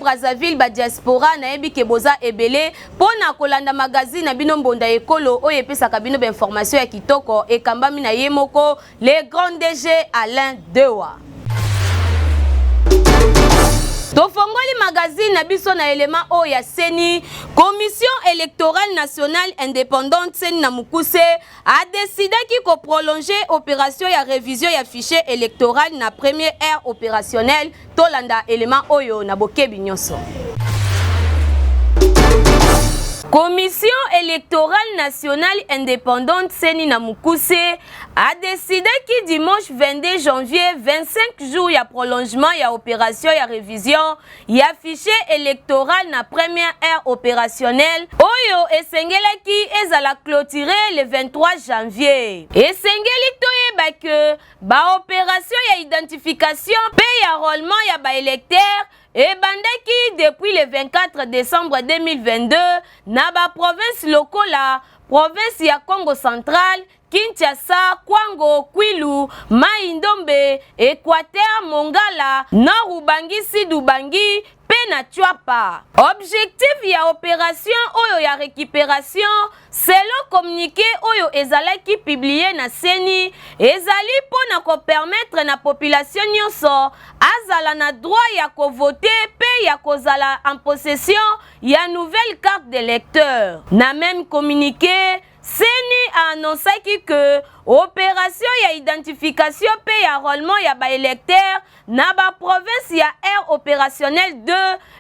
Brazzaville ba diaspora na yebi ke boza ebele pona kolanda magazine na bino mbonda ekolo oyo epesaka bino ba information ya kitoko ekambami na ye moko le grand DG Alain Dewa. Tofongoli magazine na biso na élément o ya Seni, Commission électorale nationale indépendante Seni na Mukuse a décidé qu'il prolonger opération ya révision ya fichier électoral na première ère opérationnelle tolanda élément oyo na bokebi nyonso. Commission électorale nationale indépendante Seni na Mukuse a décidé que dimanche 22 janvier 25 jours ya prolongement ya opération ya révision ya fichier électoral na première ère opérationnelle oyo esengelaki ezala clôturer le 23 janvier. Esengeli toyeba que ba opération ya identification pe ya enrôlement ya ba électeur et bandaki depuis le 24 décembre 2022 na ba province lokola, province ya Congo central, Kinshasa, Kwango, Kwilu, Mai-Ndombe, Équateur, Mongala, Nord Ubangi, Sud Ubangi, Pena Chuapa. Objectif ya opération oyo ya récupération, selon communiqué oyo ezalaki publié na Seni, ezali pona ko permettre na population nyonso azala na droit ya ko voter pe ya kozala en possession ya nouvelle carte d'électeur. Na même communiqué, Seni a annoncé que opération ya identification pe ya enrôlement ya ba électeur na ba province ya aire opérationnelle 2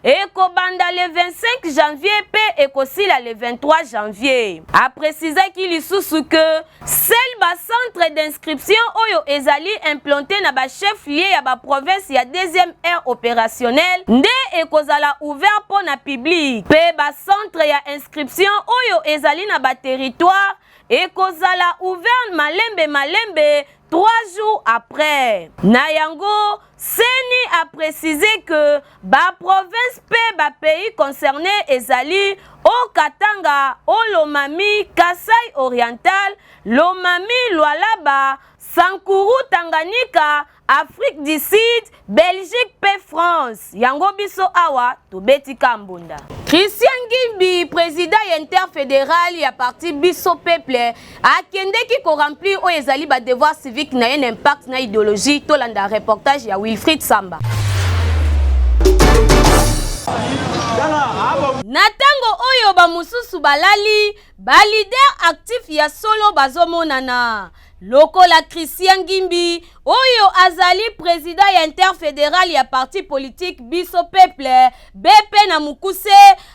et kobanda le 25 janvier pe ekosila le 23 janvier. A précisé qu'il sous que seul ba centre d'inscription oyo ezali implanté na ba chef lié ya ba province ya deuxième aire opérationnelle nde ekozala ouvert pour na public pe ba centre ya inscription oyo ezali na ba territoire ekozala ouvert malembe 3 jours après. Nayango, Seni a précisé que ba province pe ba pays concerné ezali au Katanga, au Lomami, Kasai oriental, Lomami, Lualaba, Sankuru, Tanganyika, Afrique du Sud, Belgique pe France. Yango biso awa to beti kambunda. Christian Ngimbi, président interfédéral ya parti Biso Peuple, a kende ki ko remplir o ezali ba devoir civique na un impact na idéologie to landa reportage ya Wilfried Samba. Natango oyo ba mususu balali, ba leader actif ya solo bazomonana. Lokola Christian Ngimbi, oyo azali président ya interfédéral ya parti politique Biso Peuple, BP na Mukuse,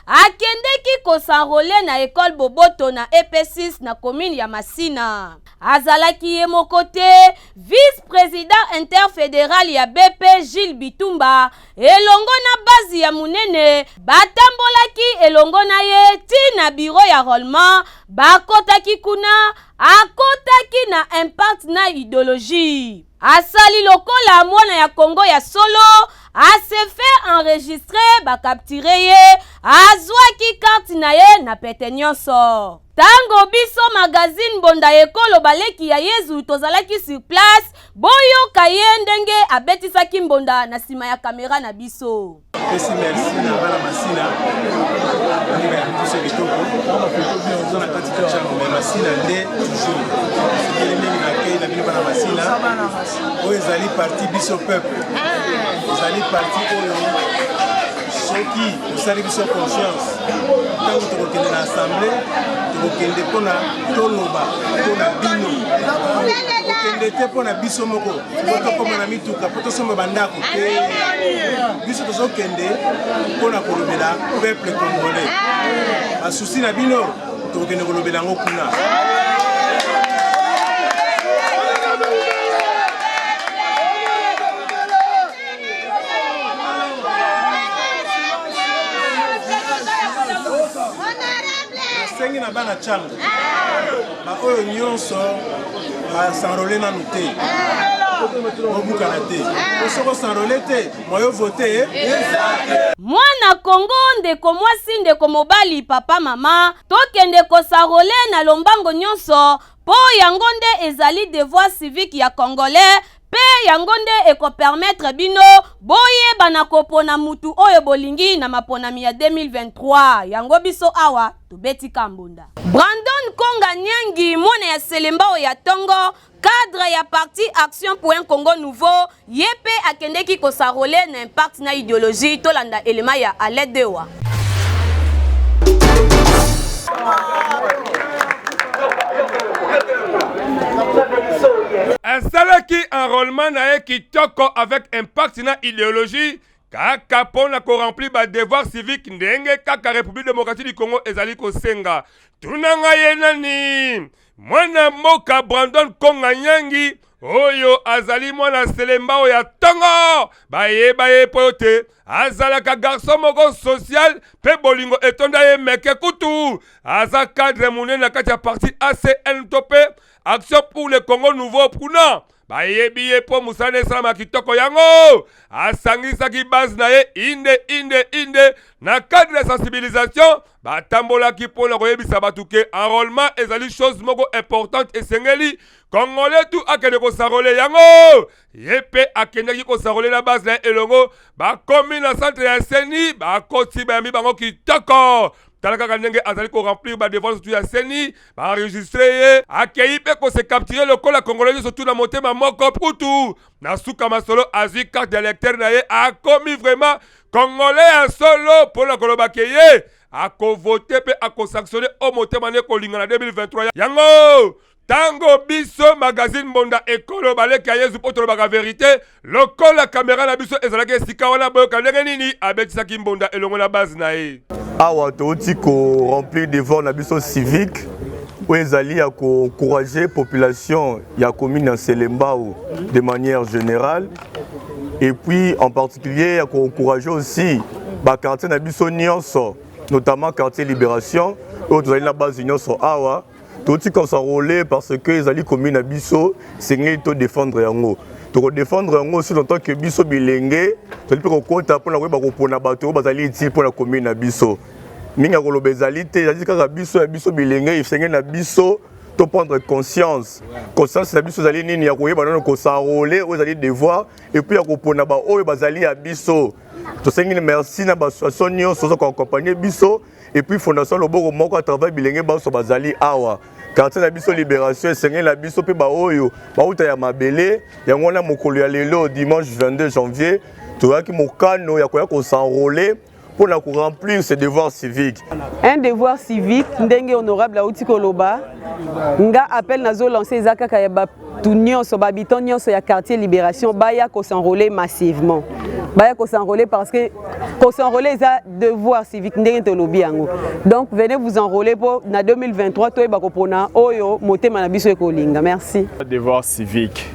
akendeki ko s'enrôler na école Boboto na EP6 na commune ya Masina. Azalaki ye mokote, vice-président interfédéral ya BP Gilles Bitumba, elongo na base ya munene, batambolaki elongo na ye ti na bureau ya enrôlement, bakotaki kuna, akotaki na impact na idéologie. Asali lokola mwana ya Congo ya solo, a se fait enregistrer, ba capturer ye, azwaki carte na ye na pete nyonso. Tango biso magazine bonda ekolo baleki ya Yezu tozalaki sur place, boyo kaye ndenge abetisaki mbonda na sima ya kamera na biso. Merci na bana Masina. Ni ba tuso kitoko. Zona katika chango Masina nde toujours. Sikele mingi na kei na bino bana Masina. Oyo ezali parti Biso Peuple. Ezali parti oyo soki osali biso conscience. Tango tokokende na assemblée, tokokende pona toloba, pona bino. Okende te pona biso moko. Tokoma na mituka, poto somba bandako te. Biso tozokende pona kolobela peuple congolais. Basusi na bino tokende kolobela ngo kuna. Sengi na bana chango. Ba oyo nyonso ba s'enrôler na nuté. Obukana te. Osoko s'enrôler te, moyo voter. Mwana Congo ndeko mwasi ndeko mobali papa mama, tokende ko s'enrôler na lombango nyonso, po yango nde ezali devoir civique ya congolais, pe yango nde ekopermettre bino boyeba na kopona mutu oyo bolingi na maponami ya 2023 yango biso awa tobeti kambunda. Brandon Konga Nyangi mwana ya Selembao ya Tongo cadre ya parti Action pour un Congo Nouveau yepe akendeki kosarole na impact na idéologie tolanda elema ya Aledewa. Asalaki enrôlement na kitoko avec impact na idéologie kaka pona ko remplir ba devoir civique ndenge kaka République démocratique du Congo ezali ko senga. Tunanga yenani mwana moka Brandon Konga Nyangi oyo azali mwana Selembao ya Tongo bayeba ye pote azalaka garçon moko social pe bolingo etonda ye meke kutu aza cadre munene na kati ya parti ACN topé Action pour le Congo Nouveau puna bayebi ye po musane sama kitoko yango asangisaki base na ye inde na cadre de sensibilisation batambolaki pona koyebisa batuke enrôlement ezali chose moko importante esengeli Congolais tout akende kosarole yango yepe akendaki kosarole na base na elongo bakomi na centre ya Seni bakoti bayambi bango kitoko talaka ndenge azali ko remplir ba devoir surtout ya Seni ba enregistrer ye akei pe ko se capturer le col congolais surtout na motema moko putu na suka masolo azui carte d'électeur na ye a commis vraiment congolais en solo pour la kolobake ye a ko voter pe a ko sanctionner au motema ne ko linga na 2023 yango tango biso magazine Mbonda ekolo baleka yezu poto baka vérité loko la caméra na biso ezalaki esika wana boyoka ndenge nini abetisaki Mbonda elongo na base na ye awa toti ko remplir devoir na biso civique ou ezali ya ko encourager population ya commune ya Selembao de manière générale et puis en particulier ya ko encourager aussi ba quartier na biso nyonso notamment quartier Libération où tozali na base nyonso awa toti ko s'enrôler parce que ezali commune na biso sengeli to défendre yango to défendre yango aussi longtemps que biso bilenge toli pe ko kota pona ko ba ko pona bato bazali utile pona commune na biso minga ko lobezali te ezali kaka biso ya biso bilenge ifenge na biso to prendre conscience na biso ezali nini ya koyeba nano ko s'enrôler ou ezali devoir et puis ya ko pona ba oyo bazali ya biso to sengi merci na ba association nyonso ko accompagner biso et puis fondation loboko moko à travers bilenge baso bazali awa quartier na biso Libération esengeli na biso pe ba oyo bauta ya mabele yango na mokolo ya lelo dimanche 22 janvier toyaki mokano ya koya ko s'enrôler pour remplir ses devoirs civiques. Un devoir civique ndenge honorable auti koloba nga appel nazo lancer ezaka ka ya batu nyonso babiton nyonso ya quartier Libération baya ko s'enrôler massivement. Baya ko s'enrôler parce que ko s'enrôler est devoir civique ndenge tolobi yango. Donc venez vous enrôler pour na 2023 to ba ko pona oyo motema na biso ekolinga. Merci. Devoir civique.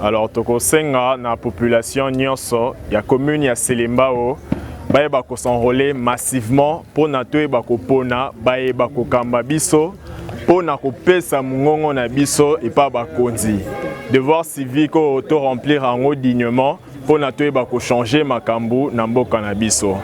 Alors toko senga na population nyonso ya commune ya Selembao baeba ko s'enrôler massivement pour na to ba ko pona baeba ko kamba biso pour na ko pesa mungongo na biso et pas ba konzi. Devoir civique auto remplir en dignement pour na to ba ko changer makambu na mboka na biso.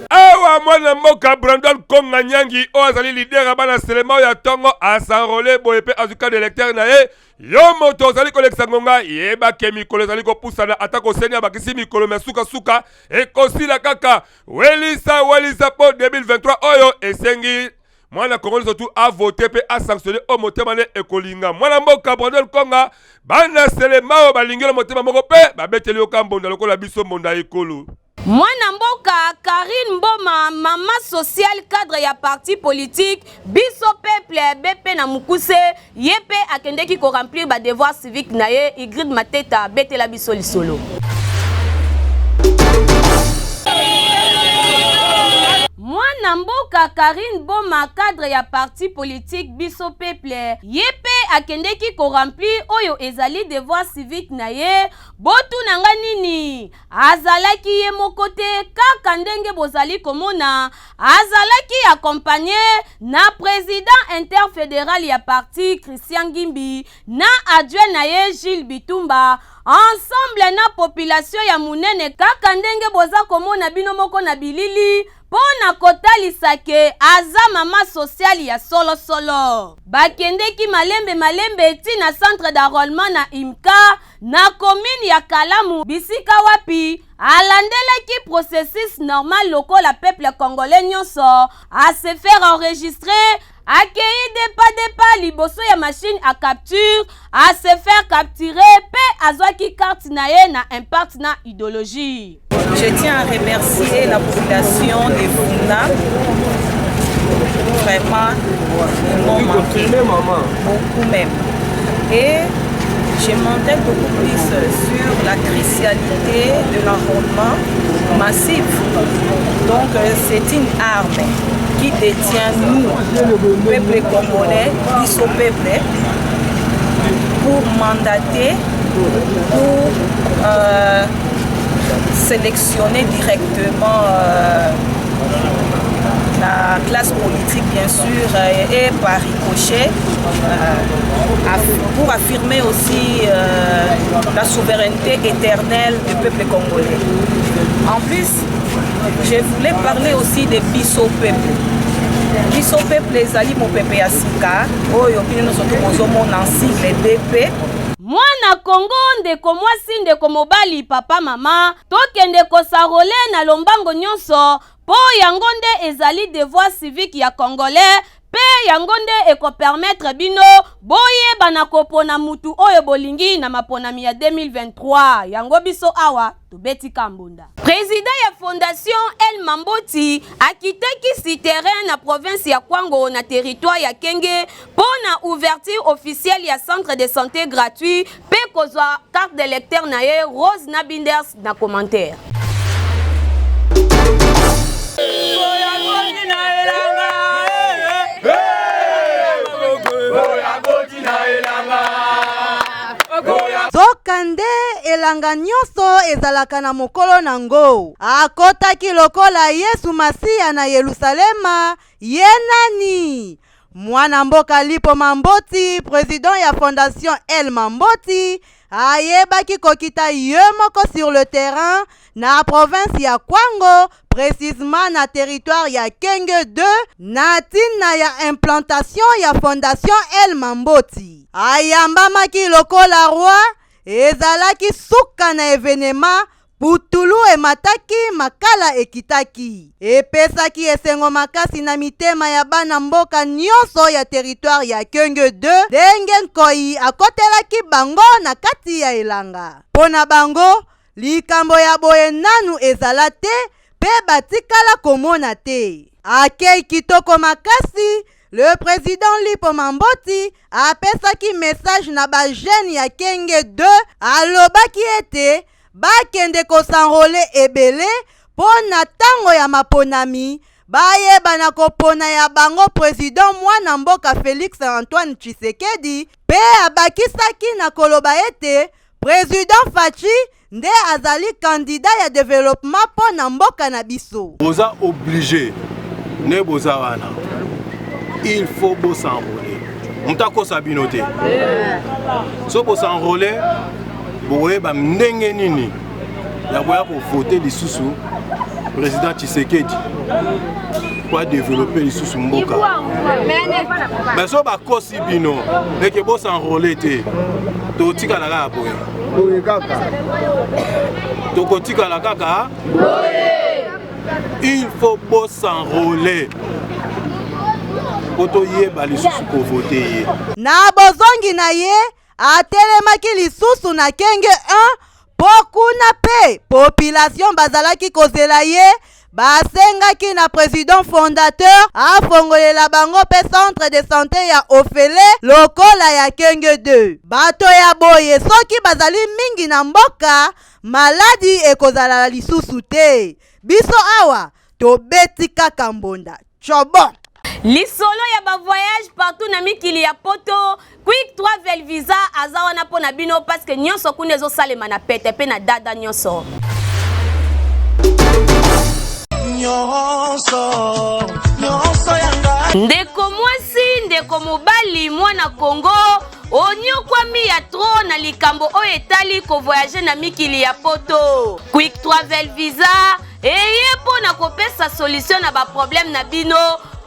Awa mwana mboka Brandon Konga Nyangi o azali leader bana Selembao ya Tongo a s'enrôler boyepe azuka d'électeur na ye yo moto azali kolekisa ngonga yeba ke mikolo ezali kopusana atako senya bakisi mikolo mesuka suka ekosila kaka welisa po 2023 oyo esengi mwana Congolais surtout a voté pe a sanctionné au motema ne ekolinga mwana mboka Brandon Konga bana Selembao balingela motema moko pe babeteli okambonda lokola biso mbonda ekolo. Mwana mboka Karine Mboma mama social cadre ya parti politique biso peuple BP na mukuse yepe akendeki ko remplir ba devoir civique na ye Igrid Mateta betela biso lisolo. Mwana mboka Karine Mboma cadre ya parti politique biso peuple yepe akendeki ko remplir oyo ezali devoir civique na ye botu nanga nini azalaki ye mokote kaka ndenge bozali komona azalaki accompagné na président interfédéral ya parti Christian Gimbi na adjoint na ye Gilles Bitumba ensemble na population ya munene kaka ndenge boza komona bino moko na bilili pona kotalisa ke aza mama sociale ya solo solo. Bakendeki malembe tina centre d'enrôlement na IMCA na commune ya Kalamu bisika wapi alandelaki processus normal lokola peuple congolais nyonso à se faire enregistrer, accueilli depa liboso ya machine à capture, à se faire capturer pe azwaki carte na ye na impact na idéologie. Je tiens à remercier la population de Funda. Vraiment, ils m'ont manqué beaucoup même. Et je montais beaucoup plus sur la crucialité de l'enrôlement massif. Donc c'est une arme qui détient nous, peuple congolais, au peuple, pour mandater, pour sélectionner directement la classe politique bien sûr et par ricochet pour affirmer aussi la souveraineté éternelle du peuple congolais. En plus, je voulais parler aussi de Biso peuple. Biso peuple ezali mo peuple ya sika oyo bino soto bozomona en sigle DP. Mwana Kongo ndeko mwasi ndeko mobali papa mama tokende kosarole na lombango nyonso po yango nde ezali devoir civique ya congolais pe yango nde eko permettre bino boye bana kopona mutu oyo bolingi na maponami ya 2023 yango biso awa tobeti kambunda. Président ya fondation El Mamboti akitaki si terrain na province ya Kwango na territoire ya Kenge pour na ouverture officielle ya centre de santé gratuit pe kozwa carte d'électeur na ye Rose Nabinders na commentaire. Zokande elanga nyonso ezalaka na mokolo nango. Akotaki lokola Yesu Masiya na Yerusalema, ye nani? Mwana mboka Lipo Mamboti, président ya fondation El Mamboti, ayebaki kokita ye moko sur le terrain na province ya Kwango, précisément na territoire ya Kenge 2, na tina ya implantation ya fondation El Mamboti. Ayambamaki lokola roi, ezalaki suka na evenema, putulu emataki makala ekitaki. Epesaki esengo makasi na mitema ya bana mboka nyonso ya territoire ya Kenge 2, denge nkoi akotelaki bango na kati ya elanga. Pona bango, likambo ya boye nanu ezala te, pe batikala komona te. Akei kitoko makasi, le président Lipo Mamboti apesaki message na ba jeune ya Kenge 2 alobaki ete bakende kosanrole ebele po na tango ya maponami bayeba na kopona ya bango président mwana mboka Félix Antoine Tshisekedi pe abakisaki na koloba ete président Fachi nde azali candidat ya développement po na mboka na biso. Boza obligé ne boza wana. Il faut bo s'enrôler. Mutako sabinote. So bo s'enrôler, boye ba ndenge nini ya boya ko voter lisusu président Tshisekedi pour développer lisusu mboka. Mais so ba kosi bino, eke bo s'enrôler te. To tika la ga boya. Boye kaka. To ko tika la kaka. Boye. Il faut bo s'enrôler. Na bozongi na ye atelemaki lisusu na Kenge 1 pokuna pe population bazalaki kozela ye basengaki na président fondateur afongolela bango pe centre de santé ya Ofele lokola ya Kenge 2. Bato ya boye soki bazali mingi na mboka maladi ekozala lisusu te. Biso awa tobeti kaka mbonda chobo. Lisolo ya ba voyage partout na mikili ya poto quick travel visa azawa na pona bino parce que nyonso kunezo salema na pete pe na dada nyonso. Ndeko mwasi ndeko mobali mwana Kongo onyokwami ya tro na likambo oyo etali ko voyager na mikili ya poto quick travel visa eye po na kopesa solution na ba problème na bino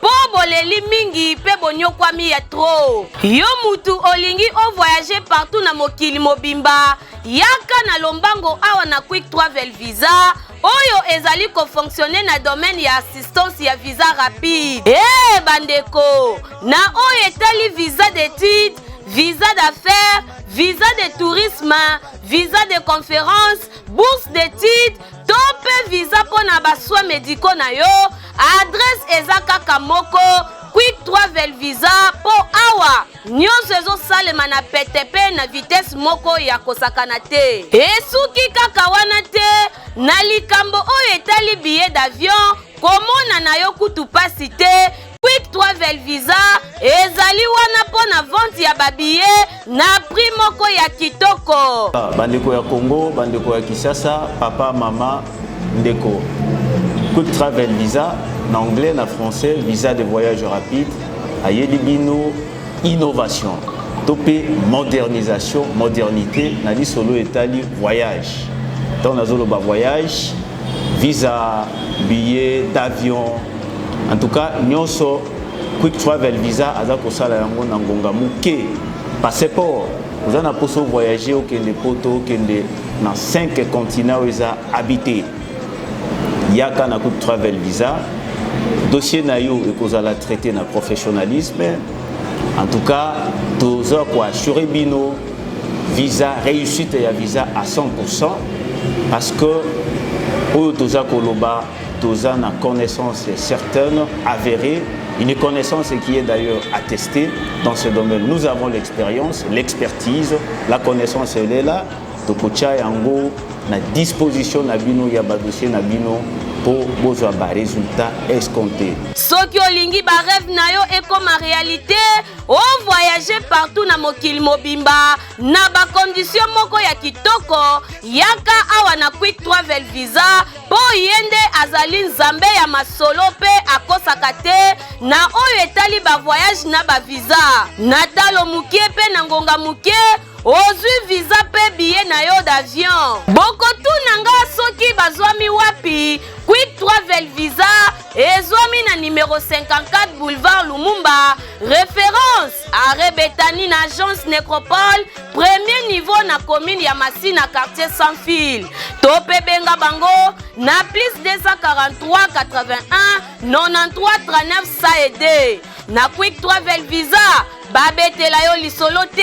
po boleli mingi pe bonyokwami ya trop. Yo mutu olingi o voyager partout na mokili mobimba, yaka na lombango awa na Quick Travel Visa oyo ezali ko fonctionner na domaine ya assistance ya visa rapide. Bandeko, na oyo etali visa d'études, visa d'affaires, visa de tourisme, visa de conférence, bourse d'études, tope visa pour na baswa médicaux na yo, adresse ezaka kamoko, Quick Travel Visa po awa. Nyonso ezo salema na PTP na vitesse moko ya kosakana te. Esuki kaka wana te, na likambo oyo etali billet d'avion, komona na yo kutu pasi te, Quick Travel Visa ezali wana po na vente ya babiye na prix moko ya kitoko. Bandeko ya Congo, bandeko ya Kinshasa, papa, mama, ndeko. Quick Travel Visa, en anglais, en français, visa de voyage rapide, ayeli bino innovation, topé modernisation, modernité, nali solo etali voyage. Tant nazolo ba voyage, visa, billet d'avion. En tout cas, nyonso Quick Travel Visa azako sala yango na ngonga muke. Passeport, vous en avez pour voyager au Kende poto, Kende dans 5 continents où ils ont habité. Yaka na Quick Travel Visa, dossier na yo et qu'on a traité na professionnalisme. En tout cas, tous quoi assurer bino visa réussite et visa à 100% parce que au toza koloba toza na connaissance certaine avérée, une connaissance qui est d'ailleurs attestée dans ce domaine. Nous avons l'expérience, l'expertise, la connaissance elle est là. Tokocha yango na disposition na bino ya ba dossier na bino pour bozwa ba résultat escompté. Soki olingi ba rêve na yo ekoma réalité, o voyager partout na mokili mobimba na ba condition moko ya kitoko, yaka awa na Quick Travel Visa po yende azali nzambe ya masolo pe akosaka te na oyo etali ba voyage na ba visa. Natalo mukie pe na ngonga mukie ozwi visa pe billet na yo d'avion. Bokotu nanga soki bazwami wapi, Quick Travel Visa ezwami na numéro 54 boulevard Lumumba, référence arrêt Betani na agence Nécropole, premier niveau na commune ya Masina quartier sans fil. Tope benga bango na plus 243 81 93 39 saede. Na Quick Travel Visa babetela yo lisolo te,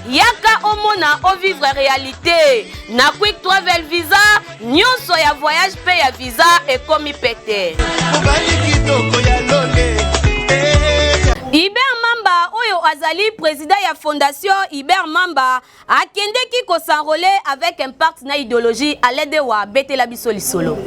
yaka omona o vivre réalité. Na Quick Travel Visa nyonso ya voyage pe ya visa ekomi pete. Iber Mamba oyo azali président ya fondation Iber Mamba akendeki ko s'enrôler avec un partenaire idéologie à l'aide wa betela biso lisolo.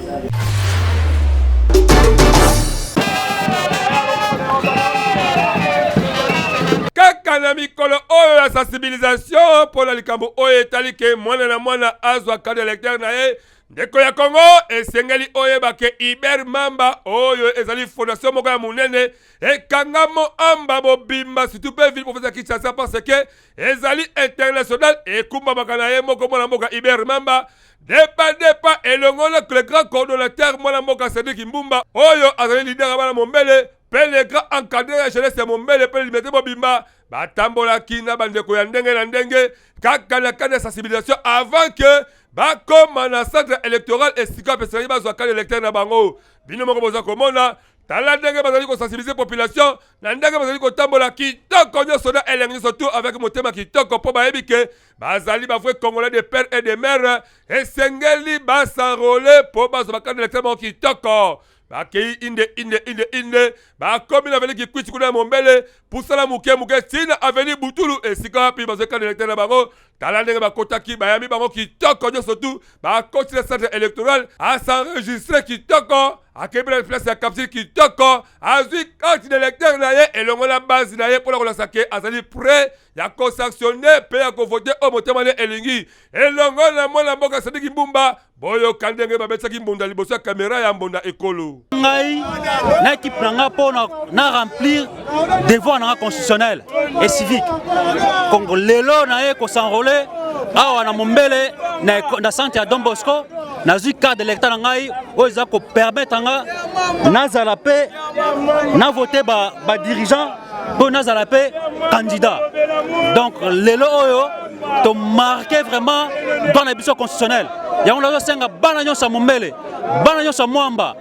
Kaka na mikolo oyo ya sensibilisation pour la likambo oyo etali ke mwana na mwana azwa carte d'électeur na ye ndeko ya Congo esengeli oyo bake Iber Mamba oyo ezali fondation moko ya munene ekangamo amba bobimba surtout pe ville professeur Kinshasa parce que ezali international ekumba makana ye moko mwana mboka Iber Mamba depa elongola le grand coordonnateur mwana mboka Cédric Mbumba oyo azali leader bana mombele pe le grand encadré ya jeunesse mombele pe liberté bobimba batambola kina bandeko ya ndenge na ndenge kaka na kana sensibilisation avant que bakoma na centre électoral esika pesali bazwa carte électeur na bango bino moko boza komona tala ndenge bazali ko sensibiliser population na ndenge bazali ko tambola kitoko nyonso na elengi surtout avec motema kitoko po bayebi ke bazali bavwe congolais de père et de mère esengeli basanrole po bazwa carte électeur bango kitoko bakei inde bakomi na veli kikwiti kuna mombele pusala muke tina aveni butulu esika wapi bazweka na électeur na bango tala ndenge bakotaki bayami bango kitoko nyonso tu bakoti na centre électoral asenregistre kitoko akebi na place ya capsule kitoko azwi carte d'électeur na ye elongo na base na ye mpona kolakisa ke azali prêt ya kosanctionne mpe ya kovote oyo motema ne elingi elongo na mwana mboka Cédric Mbumba boyoka ndenge babetsaki mbunda liboso ya kamera ya mbunda ekolo ngai na équipe na nga mpo na remplir devoir na nga constitutionnel et civique kongo lelo na ye kosanrole awa na mombele na centre ya Don Bosco nazwi carte d'électeur na ngai oyo eza ko permettre nga nazala pe na voter ba dirigeant pour nazala pe candidat. Donc lelo oyo to marquer vraiment dans la biso constitutionnelle. Ya on a senga bana nyonso mombele, bana nyonso mwamba.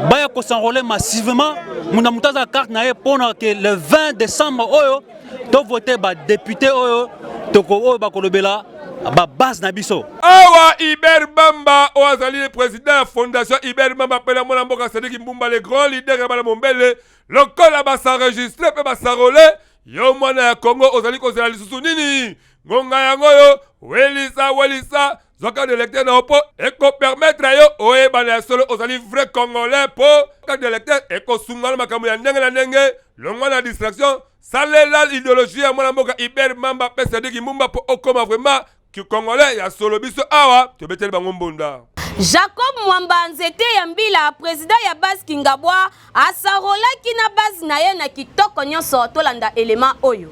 Baya ko s'enrôler massivement muna mutaza carte na ye pour que le 20 décembre oyo to voter ba député oyo to ko oyo ba kolobela ba base na biso. Awa Iber Bamba oazali le président de la fondation Iber Bamba pela mona mboka Sadiki Mbumba le grand leader ya bala mombele lokola ba s'enregistrer pe ba s'enrôler yo mwana ya Congo ozali ko zela lisusu nini ngonga yango yo welisa zoka de lecteur na opo eko permettre yo oyeba na solo ozali vrai congolais po carte de lecteur eko sungala makambo ya ndenge na ndenge longwa na distraction salela idéologie ya mwana mboka Iber Bamba pe Sadiki Mbumba po okoma vraiment ki congolais ya solo biso awa tobeteli bango mbonda. Jacob Mwamba nzete ya mbila président ya base Kingabwa asarolaki na base na ye na kitoko nyonso tolanda elema oyo.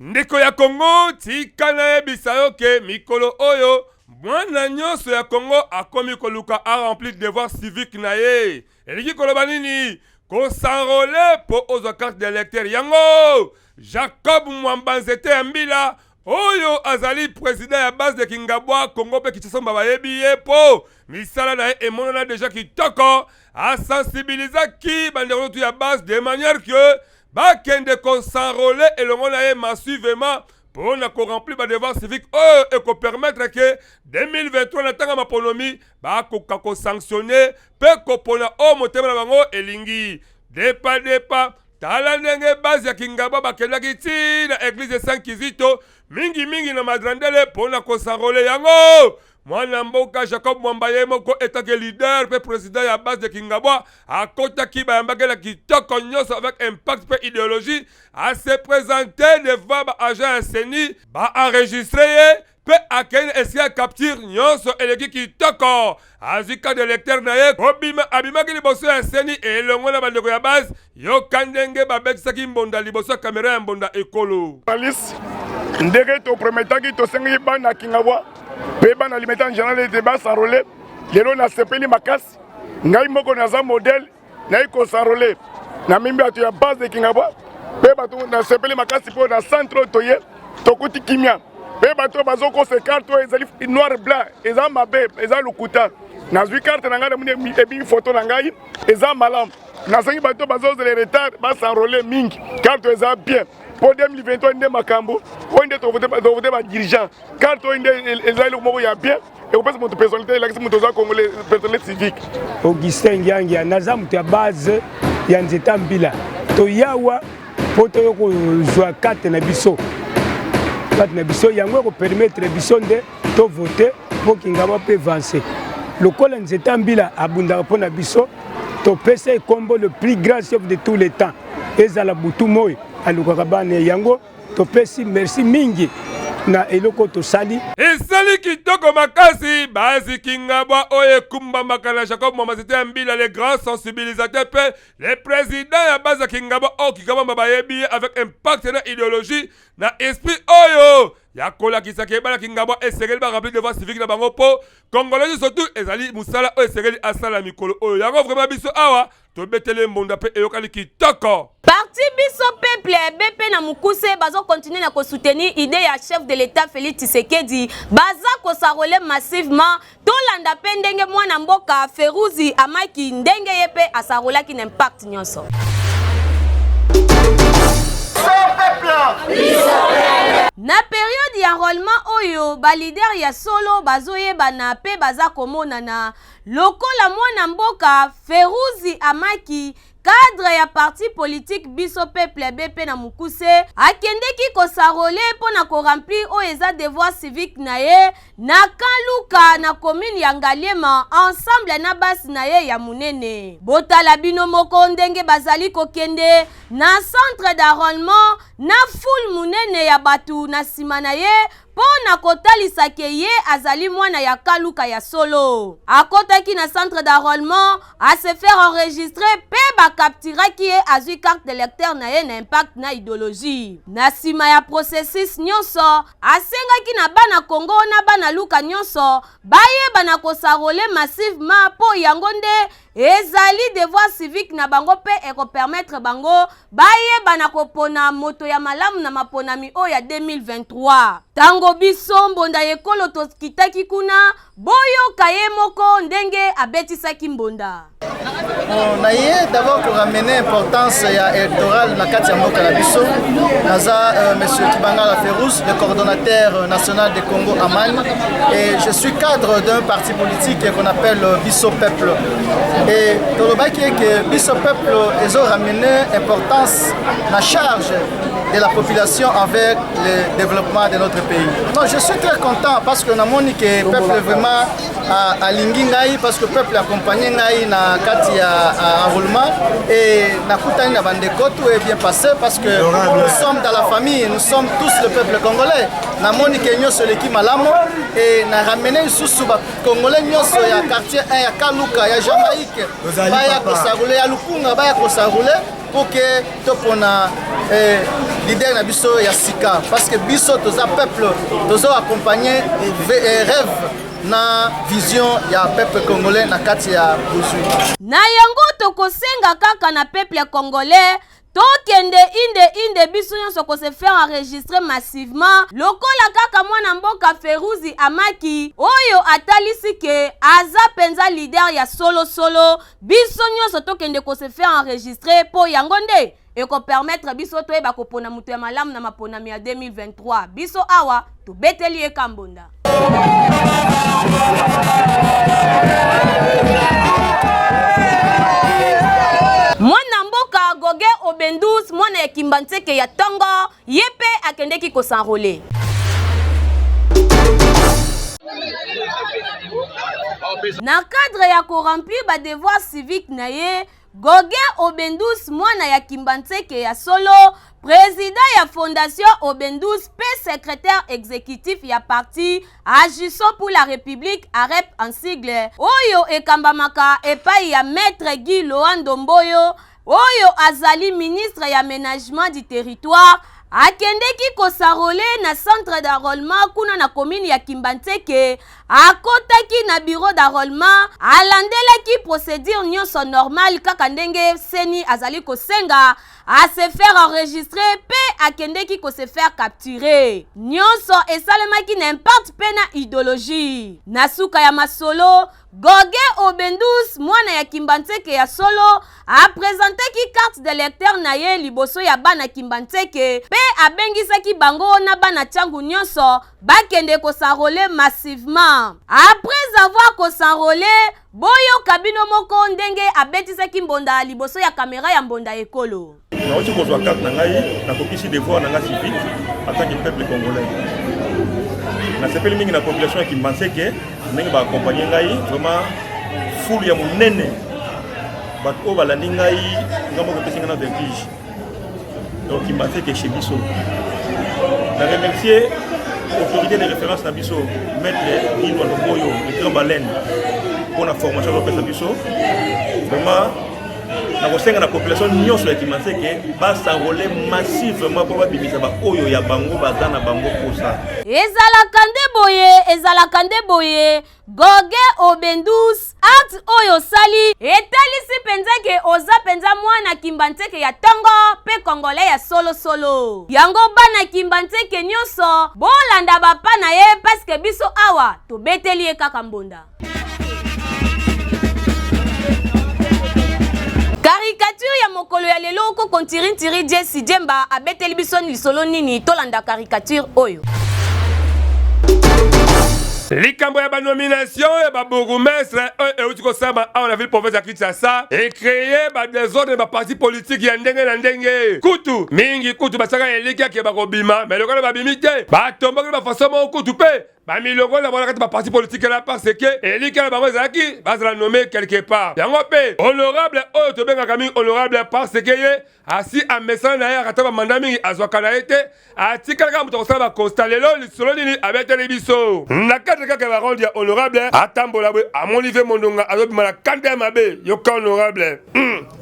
Ndeko ya Congo tika na yebisa yo ke mikolo oyo mwana nyonso ya Congo akomi koluka a remplir devoir civique na ye. Eliki koloba nini? Ko s'enrôler po ozo carte d'électeur yango. Jacob Mwamba nzete ya mbila oyo azali président ya base de Kingabwa Congo pe Kinshasa bayebi ye po misala na ye emonana déjà kitoko a sensibiliser ki bandeko tu ya base de manière que bakende ko s'enrôler elongo na ye massivement pour na ko remplir ba devoir civique et ko permettre que 2023 na tanga maponomi ba ko sanctionner pe ko pona o motema na bango elingi depa tala ndenge base ya Kingabwa bakendaki ti na église de Saint Kizito mingi na madrandele pona ko s'enrôler yango. Mwana mboka Jacob Mwamba ye moko etake leader pe président ya base de Kingabwa akotaki bayambakela kitoko nyonso avec impact pe idéologie à se présenter devant ba agent enseignant ba enregistrer ye pe akene esia capture nyonso eleki kitoko azika de lecteur na ye abimaki liboso ya enseignant elongo na bandeko ya base yo kandenge babetisaki mbonda liboso ya kamera ya mbonda ekolo ndenge to prometaki to sengi bana Kingabwa pe bana limeta en général de bas s'enrôler lelo na sepeli makasi ngai moko naza modèle na iko s'enrôler na mimbi atu ya base de Kingabwa pe bato na sepeli makasi po na centre toye tokuti kimia pe bato bazoko se carte ezali noir blanc eza mabe eza lukuta na zwi carte na ngai mune ebi photo na ngai eza malamu na sengi bato bazoze le retard bas s'enrôler mingi carte eza bien. Pour 2023, il y a Makambo, il y a des dirigeants. Quand il y a bien, et on peut se montrer personnalité, il y a des personnalités civiques. Augustin Ngiangi, Nazam, tu as base, il y a un état mbila. To yawa, pour te jouer 4 nabiso. 4 nabiso, il y a un qui permet de voter pour qu'il n'y ait pas avancer. Le col en état mbila, à Bundarapo nabiso, to PC combo le plus grand chef de tous les temps. Et Zala Boutumoy. Alukakabane yango topesi merci mingi na eloko to sali esali kitoko makasi basi Kingabwa oye kumba makala Jacob Mwamba nzete ya mbila les grands sensibilisateurs pe les présidents ya base Kingabwa o Kingabwa bayebi avec impact na idéologie na esprit oyo ya kola kisake bana Kingabwa esengeli ba remplir devoir civique na bango po congolais surtout ezali musala o esengeli asala mikolo oyo yango vraiment biso awa tobetele mbonda pe eyokali kitoko. Parti biso peuple BP na mukuse bazo continuer na ko soutenir idée ya chef de l'état Félix Tshisekedi baza ko s'enrôler massivement tolanda pe ndenge mwana mboka Feruzi amaki ndenge yepe asarolaki n'impact nyonso. Na période ya enrôlement oyo ba leader ya solo bazoyeba na pe baza komona na lokola mwana mboka Feruzi amaki cadre ya parti politique biso peuple BP na mukuse akendeki ko s'enrôler pona ko remplir o eza devoir civique na ye na Kaluka na commune ya Ngaliema ensemble na base na ye ya munene botala bino moko ndenge bazali kokende na centre d'enrôlement na foule munene ya batu na sima na ye na kotalisaka ye azali mwana ya kaluka ya solo. Akotaki na centre d'enrôlement à se faire enregistrer pe bakaptiraki ye azwi carte d'électeur na ye na impact na idéologie. Na sima ya processus nyonso asengaki na bana Congo na bana luka nyonso bayeba na kosarole massivement po yango nde ezali devoir civique na bango pe ekopermettre bango bayeba na kopona moto ya malamu na maponami o ya 2023. Tango biso mbonda ekolo tokitaki kuna boyoka ye moko ndenge abetisaki mbonda. On a d'abord pour ramener l'importance électorale dans la mboka na biso. Naza monsieur Kibanga Laferous, le coordonnateur national du Congo Aman, et je suis cadre d'un parti politique qu'on appelle Biso Peuple. Et tolobaki que Biso Peuple ils ont ramené l'importance la charge de la population avec le développement de notre pays. Non, je suis très content parce que namoni que le peuple vraiment a lingi ngai parce que le peuple a accompagné ngai na kati ya enrôlement et na kutani na bandeko tout est bien passé parce que nous sommes dans la famille, nous sommes tous le peuple congolais. Namoni que nyoso leki malamu et na ramené susu ba congolais nyoso ya quartier 1 ya Kaluka ya Jamaïque baya kosagule ya Lukunga baya kosagule pour que topona l'idée na biso ya sika parce que biso toza peuple tozo accompagner rêve na vision ya peuple congolais na kati ya bozwi. Na yango tokosenga kaka na peuple congolais tokende inde biso nyonso ko se faire enregistrer massivement lokola kaka mwana mboka Feruzi Amaki oyo atalisi ke aza penza leader ya solo biso nyonso tokende ko se faire enregistrer po yango nde eko permettre biso toyeba kopona mutu ya malamu na maponami ya 2023 biso awa tobeteli ye kambonda. Mwana mboka Goge Obendus mwana ya Kimbantseke ya Tongo yepe akendeki ko s'enrôler. Na cadre ya corrompu ba devoir civique na ye Goge Obendus mwana ya Kimbantseke ya solo président ya fondation Obendus pe secrétaire exécutif ya parti Agissons pour la République AREP en sigle oyo ekambamaka epai ya maître Guy Loando Mboyo oyo azali ministre ya aménagement du territoire akendeki kosarole na centre d'enrôlement kuna na commune ya Kimbantseke akotaki na bureau d'enrôlement alandelaki procédure nyonso normal kaka ndenge seni azali kosenga a se faire enregistrer pe akendeki ko se faire capturer nyonso esalemaki na impact pe na idéologie na suka ya masolo Goge Obendus mwana ya Kimbantseke ya solo a présenteki carte d'électeur na ye liboso ya bana Kimbantseke pe abengisaki bango na bana tyangu nyonso bakende ko s'enrôler massivement. Après avoir ko s'enrôler boyo kabino moko ndenge abetisaki mbonda liboso ya caméra ya mbonda ekolo. Na oti ko zwa carte na ngai na kopisi devoir na ngai civique en tant que peuple congolais. Na sepeli mingi na population ya Kimbantseke ndenge ba accompagner ngai vraiment foule ya munene ba ko balandi ngai ngamo ko pesinga na vertige. Donc Kimbantseke chez biso. Na remercier autorité de référence na biso maître Guy Loando Mboyo le grand baleine pour la formation de la biso. Vraiment na kosenga na population nyonso ya Kimbantseke ba s'enrôler massivement pour babimisa ba oyo ya bango baza na bango kosa. Ezalaka nde boye Goge Obendus acte oyo sali etalisi penzake oza penza mwana Kimbantseke ya Tongo pe congolais ya solo yango bana Kimbantseke nyonso bolanda bapa na ye parce que biso awa tobeteli ye kaka mbonda. Caricature ya mokolo ya lelo ko kontiri Jesse Jemba abeteli biso lisolo nini tolanda caricature oyo. Likambo ya ba nomination ya ba bourgmestre euti ko samba a la ville province ya Kinshasa et créer ba désordre ba parti politique ya ndenge na ndenge kutu mingi kutu basaka eliki ya ba kobima mais lokolo ba bimite ba tomboki ba façon mo kutu pe ba milongo na bona kati ba parti politique là parce que elika na bango zaki bazala nommé quelque part yango pe honorable oyo to benga kami honorable parce que ye asi a message na ya kata ba mandami azwaka na ete atikala ka muto kosala ba constat lelo lisolo nini abetele biso na kati kaka ba rendre honorable atambola bwe amoni ve mondonga azobima na kanda mabe yoka honorable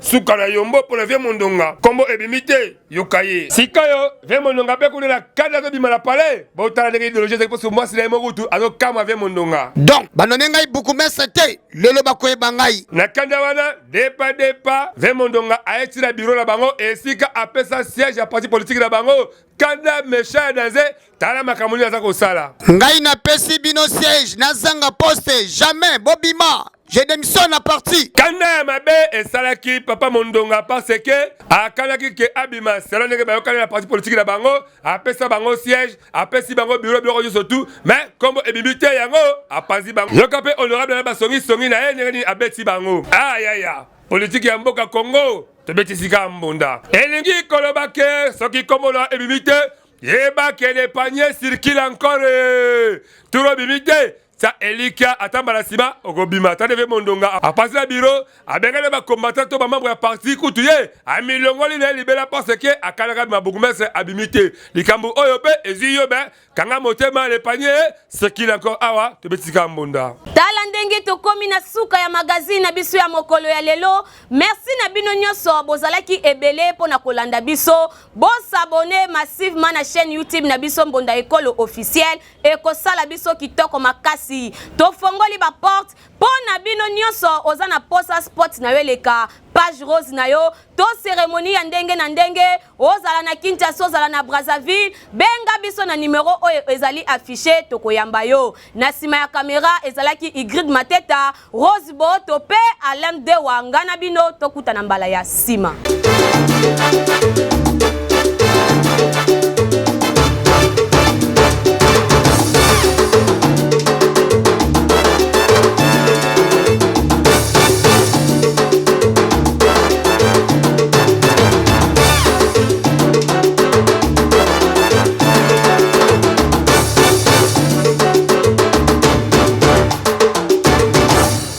suka na yombo pour le vie mondonga kombo ebimite yokaye sikayo ve mondonga pe kuna na kanda azobima na palais botala ndenge idéologie zaki pour moi c'est mokutu azokama ve mondonga donc banone ngai bukumestre te lelo bakoyeba ngai na kanda wana depa ve mondonga aeti na bureau na bango esika apesa siège ya parti politique na bango kanda méchant danze tala makamoni aza kosala ngai napesi bino siège nazanga poste jamais bobima je démissionne à parti kanda mabe esalaki papa mondonga parce que akalaki ke abima selon ndenge bayokani na parti politique na bango apesa bango siège apesi bango bureau biloko nyonso tout mais kombo ebimi te yango apanzi bango yoka mpe honorable na basongisongi na ye ndenge nini abeti bango ayaya politique ya mboka Congo tobetisika mbunda elingi koloba ke soki kombo na ebimi te yeba ke le panier circule encore turo ebimi te sa elika atamba la sima okobima tadeve mondonga apasi la bureau abengele ba combattant to ba membre ya parti kutu ye amilongoli na libela parce que akalaka mabukumese abimite likambu oyo pe eziyo be kanga motema le panier circule encore awa tobetika mbunda tala ndenge tokomi na suka ya magazine na biso ya mokolo ya lelo merci na bino nyonso bozalaki ebele pona kolanda biso bosabone massivement na chaîne YouTube na biso Mbonda Ekolo officiel ekosala biso kitoko makasi tofongoli ba porte pona bino nyonso oza na posa sport na yo eleka page rose na yo to cérémonie ya ndenge na ndenge ozala na Kinshasa ozala na Brazzaville benga biso na numéro oyo ezali affiché tokoyamba yo na sima ya caméra ezalaki Igrid Mateta Rose Boto pe Alain de Wanga na bino tokuta na mbala ya sima